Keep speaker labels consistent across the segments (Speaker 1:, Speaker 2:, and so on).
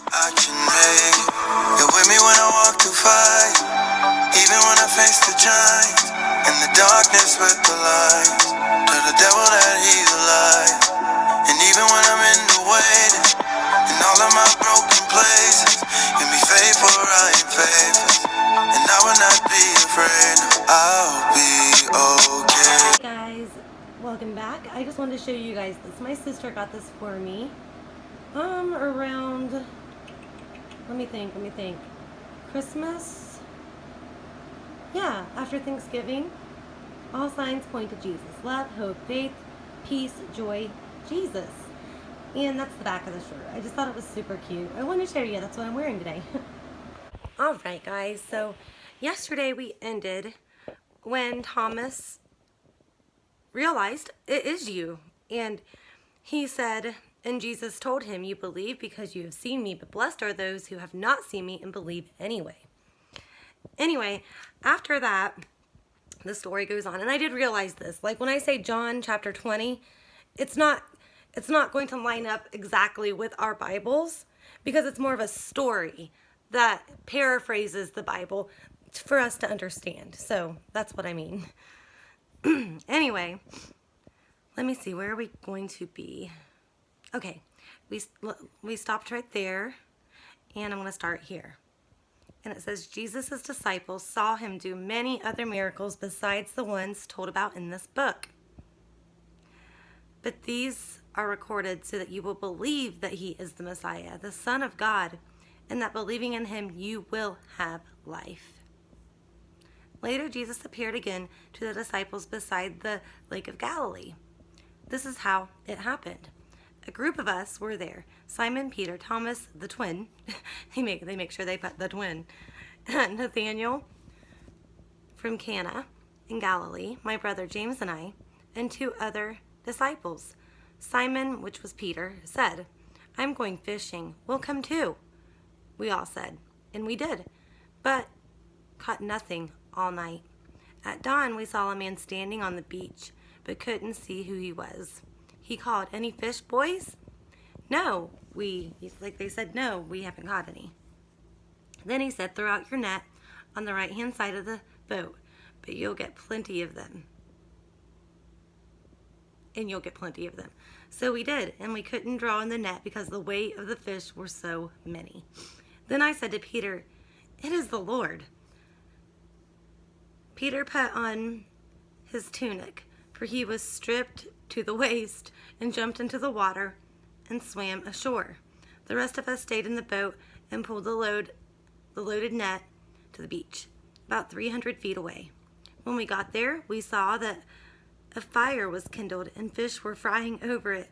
Speaker 1: I can make it. You're with me when I walk through fire, even when I face the giants. In the darkness with the light, tell the devil that he's a liar. And even when I'm in the waiting, in all of my broken places, you'll be faithful, I am faithful. And I will not be afraid, no, I'll be okay.
Speaker 2: Hey guys, welcome back. I just wanted to show you guys this. My sister got this for me. Around, let me think. Christmas? Yeah, after Thanksgiving. All signs point to Jesus. Love, hope, faith, peace, joy, Jesus. And that's the back of the shirt. I just thought it was super cute. I wanted to show you. That's what I'm wearing today. Alright guys, so yesterday we ended when Thomas realized it is you. And he said, and Jesus told him, you believe because you have seen me, but blessed are those who have not seen me and believe anyway. Anyway, after that, the story goes on. And I did realize this. Like when I say John chapter 20, it's not going to line up exactly with our Bibles because it's more of a story that paraphrases the Bible for us to understand. So that's what I mean. Anyway, let me see, where are we going to be? Okay, we stopped right there, and I'm going to start here. And it says, Jesus' disciples saw him do many other miracles besides the ones told about in this book. But these are recorded so that you will believe that he is the Messiah, the Son of God, and that believing in him you will have life. Later, Jesus appeared again to the disciples beside the Lake of Galilee. This is how it happened. A group of us were there. Simon, Peter, Thomas, the twin. they make sure they put the twin. Nathaniel from Cana in Galilee, my brother James and I, and two other disciples. Simon, which was Peter, said, I'm going fishing. We'll come too. We all said, and we did, but caught nothing all night. At dawn, we saw a man standing on the beach, but couldn't see who he was. He called, any fish, boys? No, they said, no, we haven't caught any. Then he said, throw out your net on the right-hand side of the boat, but you'll get plenty of them. So we did, and we couldn't draw in the net because the weight of the fish were so many. Then I said to Peter, it is the Lord. Peter put on his tunic, for he was stripped to the waist, and jumped into the water and swam ashore. The rest of us stayed in the boat and pulled the loaded net to the beach, about 300 feet away. When we got there, we saw that a fire was kindled and fish were frying over it,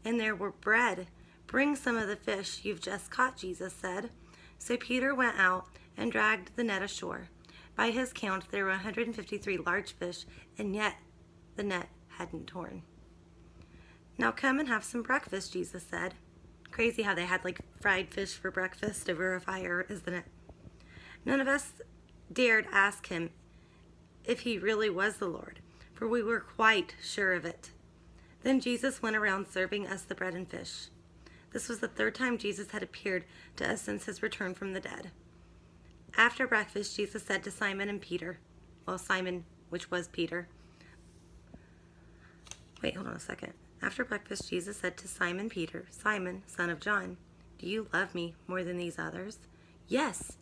Speaker 2: and there were bread. Bring some of the fish you've just caught, Jesus said. So Peter went out and dragged the net ashore. By his count, there were 153 large fish, and yet the net hadn't torn. Now come and have some breakfast, Jesus said. Crazy how they had like fried fish for breakfast over a fire, isn't it? None of us dared ask him if he really was the Lord, for we were quite sure of it. Then Jesus went around serving us the bread and fish. This was the third time Jesus had appeared to us since his return from the dead. After breakfast, Jesus said to Simon and Peter, Simon, which was Peter. Wait, hold on a second. After breakfast, Jesus said to Simon Peter, Simon, son of John, do you love me more than these others? Yes,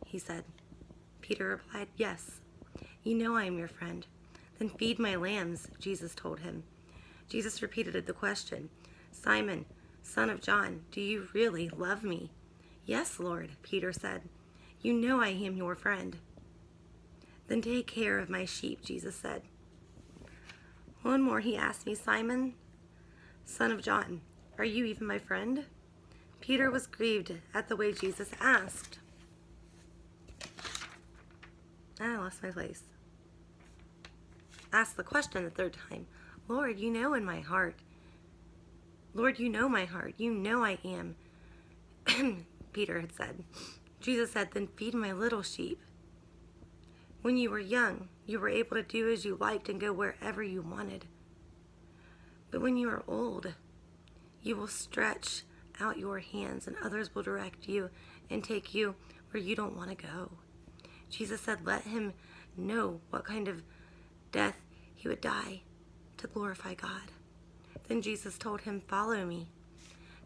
Speaker 2: he said. Peter replied, yes. You know I am your friend. Then feed my lambs, Jesus told him. Jesus repeated the question, Simon, son of John, do you really love me? Yes, Lord, Peter said. You know I am your friend. Then take care of my sheep, Jesus said. One more he asked me, Simon, son of John, are you even my friend? Peter was grieved at the way Jesus asked. I lost my place. Asked the question the third time. Lord, you know in my heart. Lord, you know my heart. You know I am. Peter had said. Jesus said, then feed my little sheep. When you were young, you were able to do as you liked and go wherever you wanted. But when you are old, you will stretch out your hands, and others will direct you and take you where you don't want to go. Jesus said, let him know what kind of death he would die to glorify God. Then Jesus told him, follow me.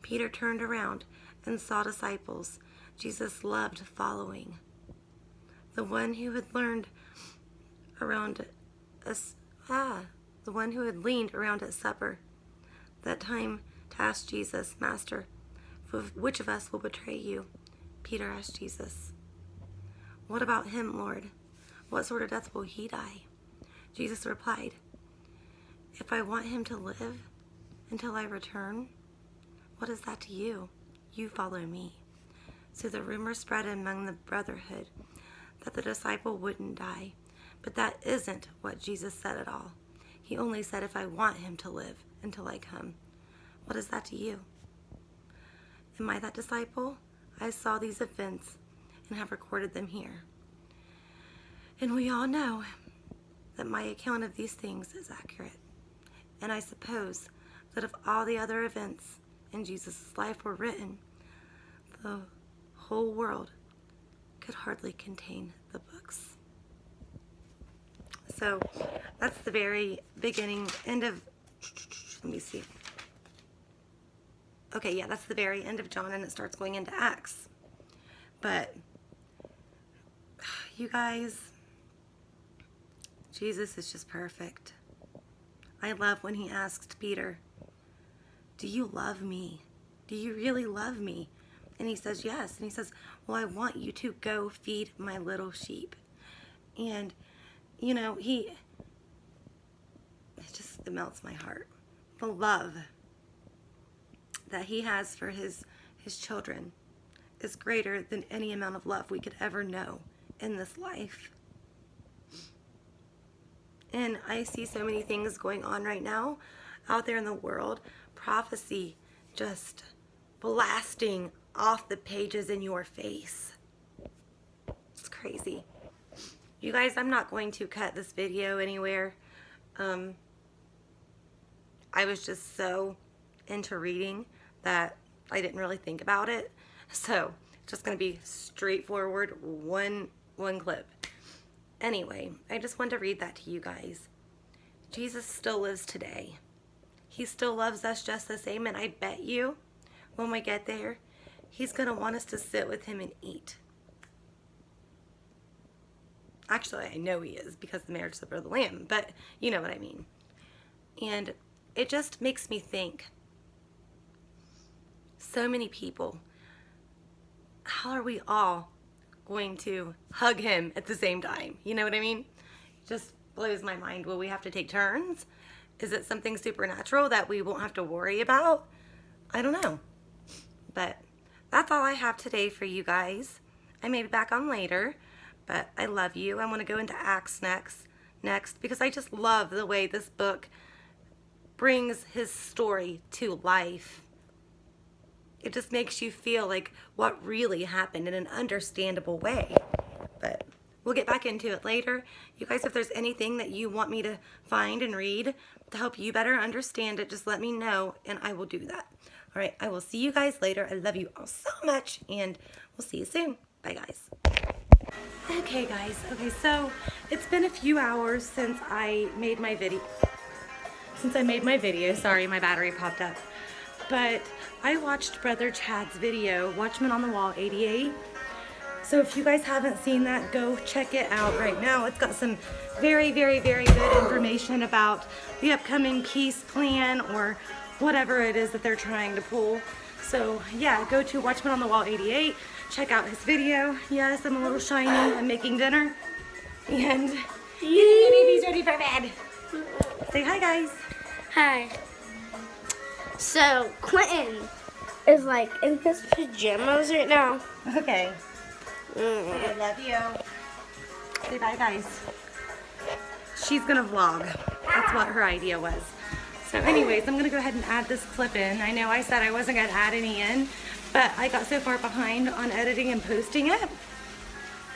Speaker 2: Peter turned around and saw disciples Jesus loved following. The one who had leaned around at supper that time to ask Jesus, Master, which of us will betray you? Peter asked Jesus, what about him, Lord? What sort of death will he die? Jesus replied, if I want him to live until I return, what is that to you? You follow me. So the rumor spread among the brotherhood that the disciple wouldn't die. But that isn't what Jesus said at all. He only said, if I want him to live until I come. What is that to you? Am I that disciple? I saw these events and have recorded them here. And we all know that my account of these things is accurate. And I suppose that if all the other events in Jesus' life were written, the whole world could hardly contain the books. So that's the very end of, let me see. Okay, yeah, that's the very end of John, and it starts going into Acts. But you guys, Jesus is just perfect. I love when he asked Peter, do you love me? Do you really love me? And he says, yes. And he says, well, I want you to go feed my little sheep. And, you know, it melts my heart. The love that he has for his children is greater than any amount of love we could ever know in this life. And I see so many things going on right now out there in the world. Prophecy just blasting off the pages in your face. It's crazy. You guys, I'm not going to cut this video anywhere. I was just so into reading that I didn't really think about it. So, just going to be straightforward, one clip. Anyway, I just wanted to read that to you guys. Jesus still lives today. He still loves us just the same, and I bet you when we get there, he's going to want us to sit with him and eat. Actually, I know he is because the marriage supper of the Lamb, but you know what I mean. And it just makes me think, so many people, how are we all going to hug him at the same time? You know what I mean? It just blows my mind. Will we have to take turns? Is it something supernatural that we won't have to worry about? I don't know. But that's all I have today for you guys. I may be back on later, but I love you. I want to go into Acts next because I just love the way this book brings his story to life. It just makes you feel like what really happened in an understandable way. But we'll get back into it later. You guys, if there's anything that you want me to find and read to help you better understand it, just let me know and I will do that. All right, I will see you guys later. I love you all so much and we'll see you soon. Bye, guys. Okay, guys. Okay, so it's been a few hours since I made my video. Sorry, my battery popped up. But I watched Brother Chad's video, Watchman on the Wall 88. So if you guys haven't seen that, go check it out right now. It's got some very, very, very good information about the upcoming peace plan or whatever it is that they're trying to pull. So yeah, go to Watchman on the Wall 88. Check out his video. Yes, I'm a little shiny. I'm making dinner. And getting the babies ready for bed. Say hi, guys.
Speaker 3: Hi. So, Quentin is like in his pajamas right now.
Speaker 2: Okay. I love you. Say bye, guys. She's gonna vlog. That's what her idea was. So anyways, I'm gonna go ahead and add this clip in. I know I said I wasn't gonna add any in, but I got so far behind on editing and posting it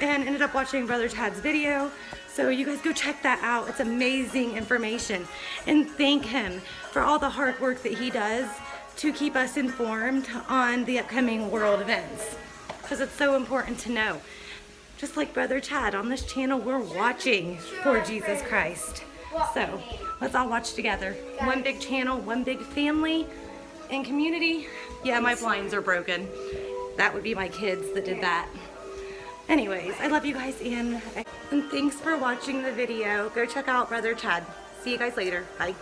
Speaker 2: and ended up watching Brother Chad's video. So you guys go check that out. It's amazing information. And thank him for all the hard work that he does to keep us informed on the upcoming world events, because it's so important to know. Just like Brother Chad, on this channel, we're watching for Jesus Christ. So let's all watch together. One big channel, one big family and community. Yeah, my blinds are broken. That would be my kids that did that. Anyways, I love you guys, and thanks for watching the video. Go check out Brother Chad. See you guys later. Bye.